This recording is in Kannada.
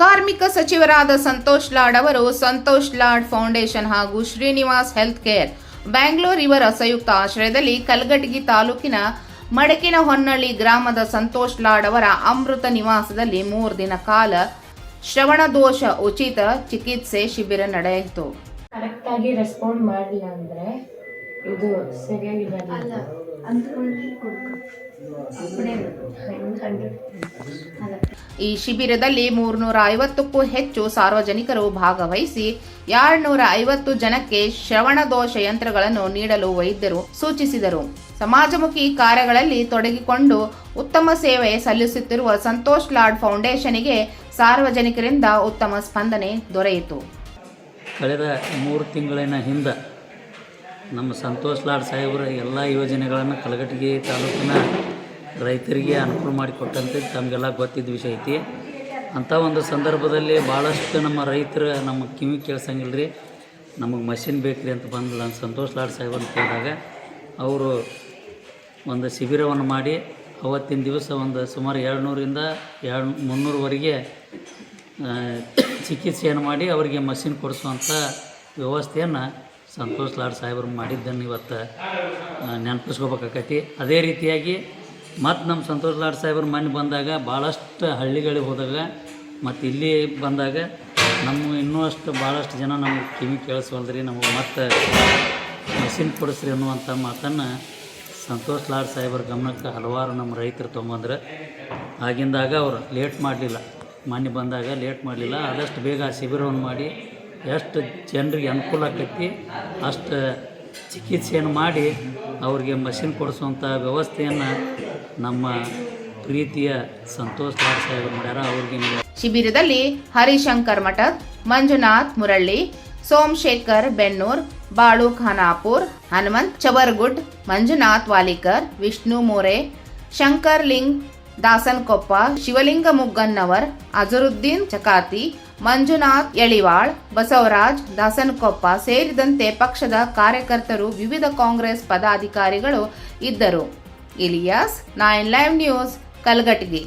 ಕಾರ್ಮಿಕ ಸಚಿವರಾದ ಸಂತೋಷ್ ಲಾಡ್ ಅವರು ಸಂತೋಷ್ ಲಾಡ್ ಫೌಂಡೇಶನ್ ಹಾಗೂ ಶ್ರೀನಿವಾಸ್ ಹೆಲ್ತ್ ಕೇರ್ ಬ್ಯಾಂಗ್ಳೂರ್ ಇವರ ಸಂಯುಕ್ತ ಆಶ್ರಯದಲ್ಲಿ ಕಲಘಟಗಿ ತಾಲೂಕಿನ ಮಡಕಿನಹೊನ್ನಳ್ಳಿ ಗ್ರಾಮದ ಸಂತೋಷ್ ಲಾಡ್ ಅವರ ಅಮೃತ ನಿವಾಸದಲ್ಲಿ 3 ದಿನ ಕಾಲ ಶ್ರವಣ ದೋಷ ಉಚಿತ ಚಿಕಿತ್ಸೆ ಶಿಬಿರ ನಡೆಯಿತು. ಕರೆಕ್ಟ್ ಆಗಿ ರೆಸ್ಪಾಂಡ್ ಮಾಡಲಿಲ್ಲ ಅಂದ್ರೆ ಇದು ಸರಿಯಾಗಿ ಬರಲ್ಲ ಈ ಶಿಬಿರದಲ್ಲಿ 350ಕ್ಕೂ ಹೆಚ್ಚು ಸಾರ್ವಜನಿಕರು ಭಾಗವಹಿಸಿ 250 ಜನಕ್ಕೆ ಶ್ರವಣ ದೋಷ ಯಂತ್ರಗಳನ್ನು ನೀಡಲು ವೈದ್ಯರು ಸೂಚಿಸಿದರು. ಸಮಾಜಮುಖಿ ಕಾರ್ಯಗಳಲ್ಲಿ ತೊಡಗಿಕೊಂಡು ಉತ್ತಮ ಸೇವೆ ಸಲ್ಲಿಸುತ್ತಿರುವ ಸಂತೋಷ್ ಲಾಡ್ ಫೌಂಡೇಶನ್ಗೆ ಸಾರ್ವಜನಿಕರಿಂದ ಉತ್ತಮ ಸ್ಪಂದನೆ ದೊರೆಯಿತು. ಕಳೆದ 3 ತಿಂಗಳಿನ ಹಿಂದೆ ನಮ್ಮ ಸಂತೋಷ್ ಲಾಡ್ ಸಾಹೇಬರ ಎಲ್ಲ ಯೋಜನೆಗಳನ್ನು ಕಲಘಟಗಿ ತಾಲೂಕಿನ ರೈತರಿಗೆ ಅನುಕೂಲ ಮಾಡಿಕೊಟ್ಟಂತೆ ತಮಗೆಲ್ಲ ಗೊತ್ತಿದ್ದ ವಿಷಯ ಐತಿ. ಅಂಥ ಒಂದು ಸಂದರ್ಭದಲ್ಲಿ ಭಾಳಷ್ಟು ನಮ್ಮ ರೈತರು ನಮ್ಮ ಕಿವಿ ಕೇಳ್ಸಂಗಿಲ್ಲ ರೀ, ನಮಗೆ ಮಷಿನ್ ಬೇಕು ರೀ ಅಂತ ಬಂದು ನಾನು ಸಂತೋಷ್ ಲಾಡ್ ಸಾಹೇಬರನ್ನು ಕೇಳಿದಾಗ ಅವರು ಒಂದು ಶಿಬಿರವನ್ನು ಮಾಡಿ ಅವತ್ತಿನ ದಿವಸ ಒಂದು ಸುಮಾರು 200ರಿಂದ 300ವರೆಗೆ ಚಿಕಿತ್ಸೆಯನ್ನು ಮಾಡಿ ಅವರಿಗೆ ಮಷಿನ್ ಕೊಡಿಸುವಂಥ ವ್ಯವಸ್ಥೆಯನ್ನು ಸಂತೋಷ್ ಲಾಡ್ ಸಾಹೇಬರು ಮಾಡಿದ್ದನ್ನು ಇವತ್ತು ನೆನಪಿಸ್ಕೋಬೇಕಾಕೈತಿ. ಅದೇ ರೀತಿಯಾಗಿ ಮತ್ತು ನಮ್ಮ ಸಂತೋಷ್ ಲಾಡ್ ಸಾಹೇಬರು ಮನೆ ಬಂದಾಗ ಭಾಳಷ್ಟು ಹಳ್ಳಿಗಳಿಗೆ ಹೋದಾಗ ಮತ್ತು ಇಲ್ಲಿ ಬಂದಾಗ ನಮ್ಮ ಇನ್ನೂ ಅಷ್ಟು ಭಾಳಷ್ಟು ಜನ ನಮಗೆ ಕಿವಿ ಕೇಳಿಸ್ವಲ್ದ್ರಿ, ನಮಗೆ ಮತ್ತು ಮಷಿನ್ ಕೊಡಿಸ್ರಿ ಅನ್ನುವಂಥ ಮಾತನ್ನು ಸಂತೋಷ್ ಲಾಡ್ ಸಾಹೇಬರ ಗಮನಕ್ಕೆ ಹಲವಾರು ನಮ್ಮ ರೈತರು ತೊಗೊಂಬಂದ್ರೆ ಆಗಿಂದಾಗ ಅವರು ಲೇಟ್ ಮಾಡಲಿಲ್ಲ, ಮನೆ ಬಂದಾಗ ಲೇಟ್ ಮಾಡಲಿಲ್ಲ, ಆದಷ್ಟು ಬೇಗ ಶಿಬಿರವನ್ನು ಮಾಡಿ ಎಷ್ಟು ಜನರಿಗೆ ಅನುಕೂಲ ಆಕೈತಿ ಅಷ್ಟು ಚಿಕಿತ್ಸೆಯನ್ನು ಮಾಡಿ ಅವ್ರಿಗೆ ಮಷಿನ್ ಕೊಡಿಸುವಂಥ ವ್ಯವಸ್ಥೆಯನ್ನು ನಮ್ಮ ಪ್ರೀತಿಯ ಸಂತೋಷ್ ಲಾಡ್ ಸಾಹೇಬರು ಮಾಡ್ಯಾರ. ಅವ್ರಿಗೆ ಶಿಬಿರದಲ್ಲಿ ಹರಿಶಂಕರ್ ಮಠದ್, ಮಂಜುನಾಥ್ ಮುರಳ್ಳಿ, ಸೋಮಶೇಖರ್ ಬೆನ್ನೂರ್, ಬಾಳು ಖಾನಾಪುರ್, ಹನುಮಂತ್ ಚಬರ್ಗುಡ್, ಮಂಜುನಾಥ್ ವಾಲಿಕರ್, ವಿಷ್ಣು ಮೋರೆ, ಶಂಕರ್ ಲಿಂಗ್ ದಾಸನ್ಕೊಪ್ಪ, ಶಿವಲಿಂಗ ಮುಗ್ಗನ್ನವರ್, ಅಜರುದ್ದೀನ್ ಚಕಾತಿ, ಮಂಜುನಾಥ್ ಯಳಿವಾಳ್, ಬಸವರಾಜ್ ದಾಸನ್ಕೊಪ್ಪ ಸೇರಿದಂತೆ ಪಕ್ಷದ ಕಾರ್ಯಕರ್ತರು, ವಿವಿಧ ಕಾಂಗ್ರೆಸ್ ಪದಾಧಿಕಾರಿಗಳು ಇದ್ದರು. Ilyas, 9 live news, Kalghatgi.